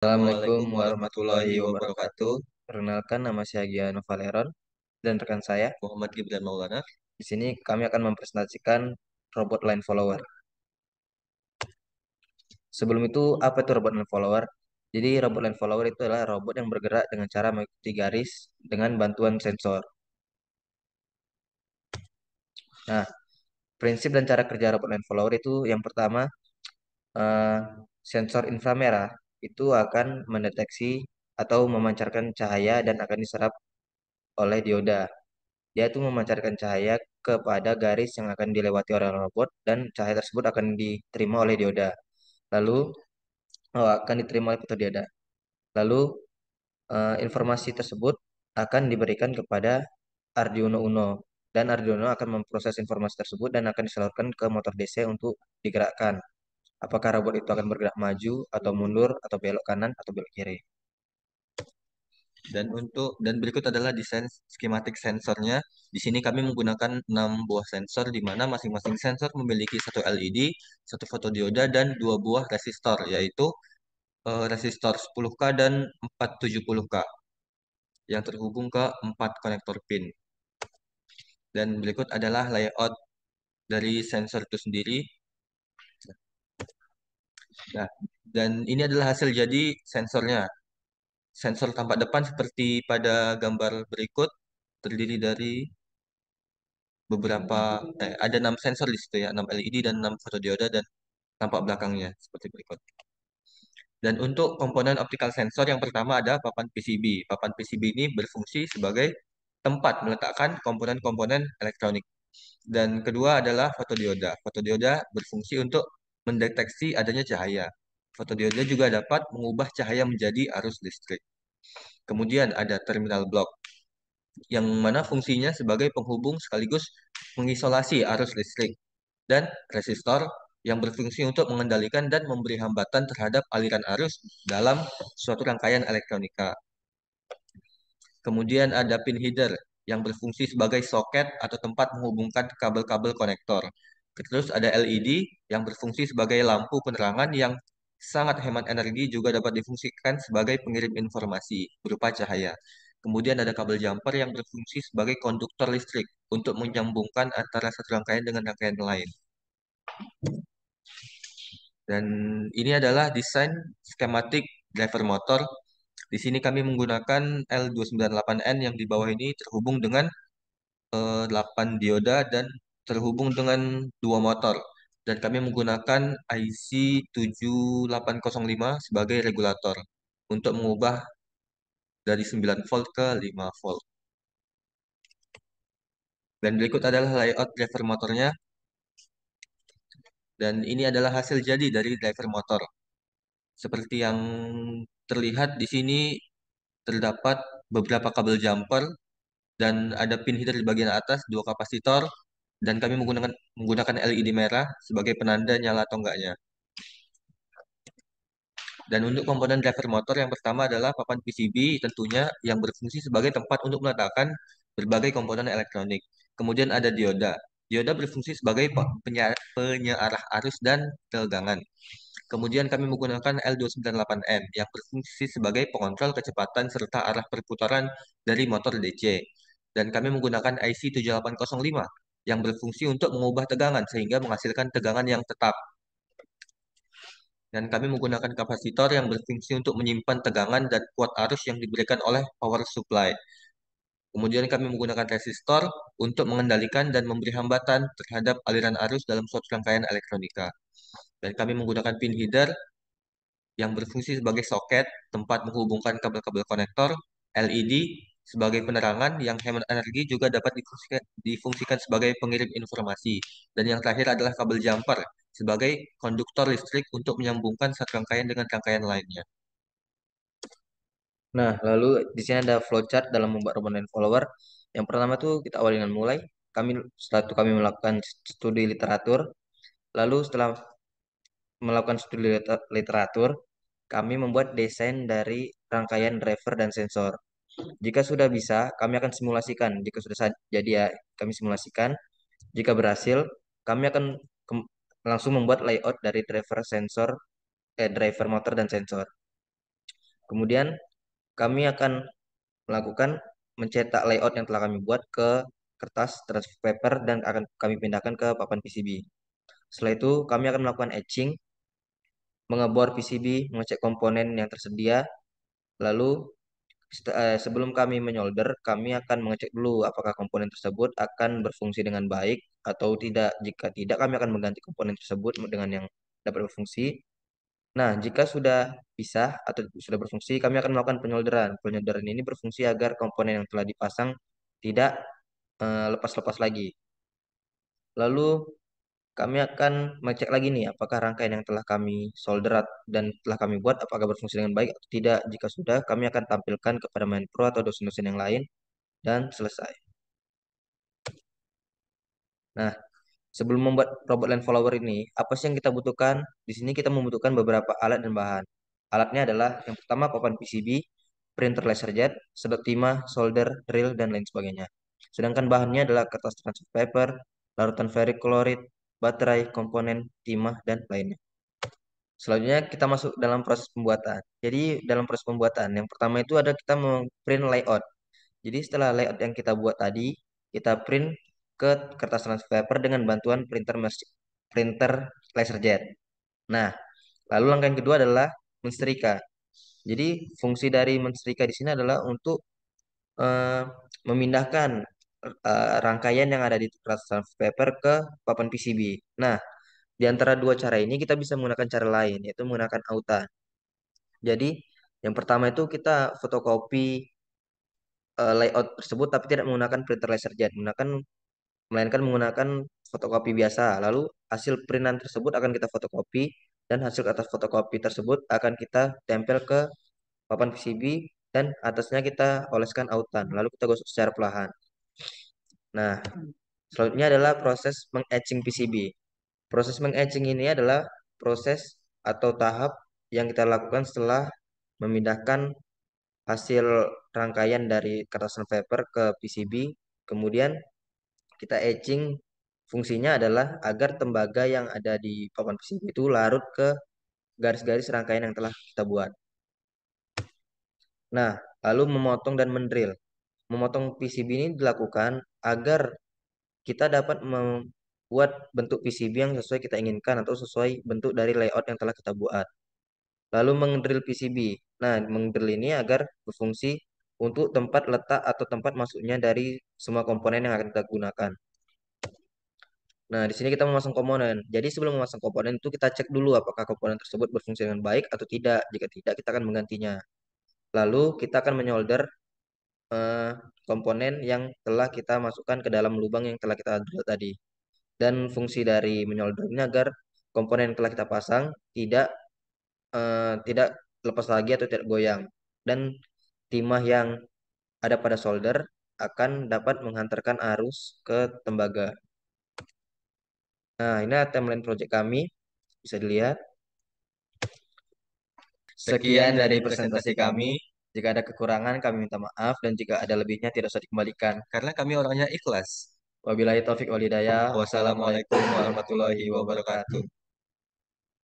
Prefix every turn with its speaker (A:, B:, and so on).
A: Assalamualaikum warahmatullahi wabarakatuh. Perkenalkan, nama saya Giano Valeron dan rekan saya.
B: Muhammad Gibran Maulana.
A: Di sini kami akan mempresentasikan robot line follower. Sebelum itu, apa itu robot line follower? Jadi, robot line follower itu adalah robot yang bergerak dengan cara mengikuti garis dengan bantuan sensor. Nah, prinsip dan cara kerja robot line follower itu yang pertama, eh, sensor inframerah itu akan mendeteksi atau memancarkan cahaya dan akan diserap oleh dioda. Dia itu memancarkan cahaya kepada garis yang akan dilewati oleh robot dan cahaya tersebut akan diterima oleh dioda. Lalu akan diterima oleh fotodioda. Lalu informasi tersebut akan diberikan kepada Arduino Uno dan Arduino akan memproses informasi tersebut dan akan disalurkan ke motor DC untuk digerakkan. Apakah robot itu akan bergerak maju atau mundur atau belok kanan atau belok kiri.
B: Dan berikut adalah desain skematik sensornya. Di sini kami menggunakan 6 buah sensor di mana masing-masing sensor memiliki satu LED, satu fotodioda dan dua buah resistor yaitu resistor 10K dan 470K yang terhubung ke 4 konektor pin. Dan berikut adalah layout dari sensor itu sendiri. Nah, dan ini adalah hasil jadi sensornya. Sensor tampak depan seperti pada gambar berikut terdiri dari ada 6 sensor di situ ya, 6 LED dan 6 fotodioda dan tampak belakangnya seperti berikut. Dan untuk komponen optical sensor yang pertama ada papan PCB. Papan PCB ini berfungsi sebagai tempat meletakkan komponen-komponen elektronik. Dan kedua adalah fotodioda. Fotodioda berfungsi untuk mendeteksi adanya cahaya. Fotodioda juga dapat mengubah cahaya menjadi arus listrik. Kemudian ada terminal block yang mana fungsinya sebagai penghubung sekaligus mengisolasi arus listrik, dan resistor yang berfungsi untuk mengendalikan dan memberi hambatan terhadap aliran arus dalam suatu rangkaian elektronika. Kemudian ada pin header yang berfungsi sebagai soket atau tempat menghubungkan kabel-kabel konektor. Terus ada LED yang berfungsi sebagai lampu penerangan yang sangat hemat energi, juga dapat difungsikan sebagai pengirim informasi berupa cahaya. Kemudian ada kabel jumper yang berfungsi sebagai konduktor listrik untuk menyambungkan antara satu rangkaian dengan rangkaian lain. Dan ini adalah desain skematik driver motor. Di sini kami menggunakan L298N yang di bawah ini terhubung dengan 8 dioda dan terhubung dengan dua motor. Dan kami menggunakan IC 7805 sebagai regulator untuk mengubah dari 9 volt ke 5 volt. Dan berikut adalah layout driver motornya. Dan ini adalah hasil jadi dari driver motor. Seperti yang terlihat di sini terdapat beberapa kabel jumper dan ada pin heater di bagian atas, dua kapasitor, dan kami menggunakan LED merah sebagai penanda nyala atau enggaknya. Dan untuk komponen driver motor yang pertama adalah papan PCB tentunya yang berfungsi sebagai tempat untuk meletakkan berbagai komponen elektronik. Kemudian ada dioda. Dioda berfungsi sebagai penyearah arus dan tegangan. Kemudian kami menggunakan L298N yang berfungsi sebagai pengontrol kecepatan serta arah perputaran dari motor DC. Dan kami menggunakan IC 7805 yang berfungsi untuk mengubah tegangan sehingga menghasilkan tegangan yang tetap. Dan kami menggunakan kapasitor yang berfungsi untuk menyimpan tegangan dan kuat arus yang diberikan oleh power supply. Kemudian kami menggunakan resistor untuk mengendalikan dan memberi hambatan terhadap aliran arus dalam suatu rangkaian elektronika. Dan kami menggunakan pin header yang berfungsi sebagai soket, tempat menghubungkan kabel-kabel konektor, LED sebagai penerangan yang hemat energi, juga dapat difungsikan sebagai pengirim informasi. Dan yang terakhir adalah kabel jumper sebagai konduktor listrik untuk menyambungkan satu rangkaian dengan rangkaian lainnya.
A: Nah, lalu di sini ada flowchart dalam membuat robot line follower. Yang pertama tuh kita awali dengan mulai. Setelah itu kami melakukan studi literatur. Lalu setelah melakukan studi literatur, kami membuat desain dari rangkaian driver dan sensor. Jika sudah bisa, kami akan simulasikan. Jika sudah jadi ya, kami simulasikan. Jika berhasil, kami akan langsung membuat layout dari driver motor dan sensor. Kemudian kami akan melakukan mencetak layout yang telah kami buat ke kertas transfer paper dan akan kami pindahkan ke papan PCB. Setelah itu kami akan melakukan etching, mengebor PCB, mengecek komponen yang tersedia, lalu sebelum kami menyolder, kami akan mengecek dulu apakah komponen tersebut akan berfungsi dengan baik atau tidak. Jika tidak, kami akan mengganti komponen tersebut dengan yang dapat berfungsi. Nah, jika sudah bisa atau sudah berfungsi, kami akan melakukan penyolderan. Penyolderan ini berfungsi agar komponen yang telah dipasang tidak lepas-lepas lagi. Lalu kami akan mengecek lagi nih apakah rangkaian yang telah kami solder dan telah kami buat apakah berfungsi dengan baik atau tidak. Jika sudah, kami akan tampilkan kepada main pro atau dosen-dosen yang lain dan selesai. Nah, sebelum membuat robot land follower ini, apa sih yang kita butuhkan? Di sini kita membutuhkan beberapa alat dan bahan. Alatnya adalah yang pertama papan PCB, printer laser jet, sedot timah, solder, drill, dan lain sebagainya. Sedangkan bahannya adalah kertas transfer paper, larutan ferric chloride, baterai, komponen, timah, dan lainnya. Selanjutnya kita masuk dalam proses pembuatan. Jadi dalam proses pembuatan, yang pertama itu ada kita print layout. Jadi setelah layout yang kita buat tadi, kita print ke kertas transfer paper dengan bantuan printer laserjet. Nah, lalu langkah yang kedua adalah mensetrika. Jadi fungsi dari mensetrika di sini adalah untuk eh, memindahkan rangkaian yang ada di kertas transfer paper ke papan PCB. Nah, di antara dua cara ini kita bisa menggunakan cara lain, yaitu menggunakan autan. Jadi yang pertama itu kita fotokopi layout tersebut tapi tidak menggunakan printer laserjet, melainkan menggunakan fotokopi biasa. Lalu hasil printan tersebut akan kita fotokopi dan hasil atas fotokopi tersebut akan kita tempel ke papan PCB dan atasnya kita oleskan autan. Lalu kita gosok secara perlahan. Nah, selanjutnya adalah proses mengetching PCB. Proses mengetching ini adalah proses atau tahap yang kita lakukan setelah memindahkan hasil rangkaian dari kertas paper ke PCB. Kemudian kita etching fungsinya adalah agar tembaga yang ada di papan PCB itu larut ke garis-garis rangkaian yang telah kita buat. Nah, lalu memotong dan mendrill. Memotong PCB ini dilakukan agar kita dapat membuat bentuk PCB yang sesuai kita inginkan atau sesuai bentuk dari layout yang telah kita buat. Lalu mengdrill PCB. Nah, mengdrill ini agar berfungsi untuk tempat letak atau tempat masuknya dari semua komponen yang akan kita gunakan. Nah, di sini kita memasang komponen. Jadi sebelum memasang komponen itu kita cek dulu apakah komponen tersebut berfungsi dengan baik atau tidak. Jika tidak, kita akan menggantinya. Lalu kita akan menyolder eh, komponen yang telah kita masukkan ke dalam lubang yang telah kita drill tadi. Dan fungsi dari menyolder ini agar komponen yang telah kita pasang tidak lepas lagi atau tidak goyang. Dan timah yang ada pada solder akan dapat menghantarkan arus ke tembaga. Nah, ini timeline project kami. Bisa dilihat. Sekian dari presentasi kami. Jika ada kekurangan, kami minta maaf. Dan jika ada lebihnya, tidak usah dikembalikan.
B: Karena kami orangnya ikhlas.
A: Wabillahi taufik walhidayah.
B: Wassalamualaikum
A: Wassalamualaikum
B: warahmatullahi
A: warahmatullahi
B: wabarakatuh.
A: wabarakatuh.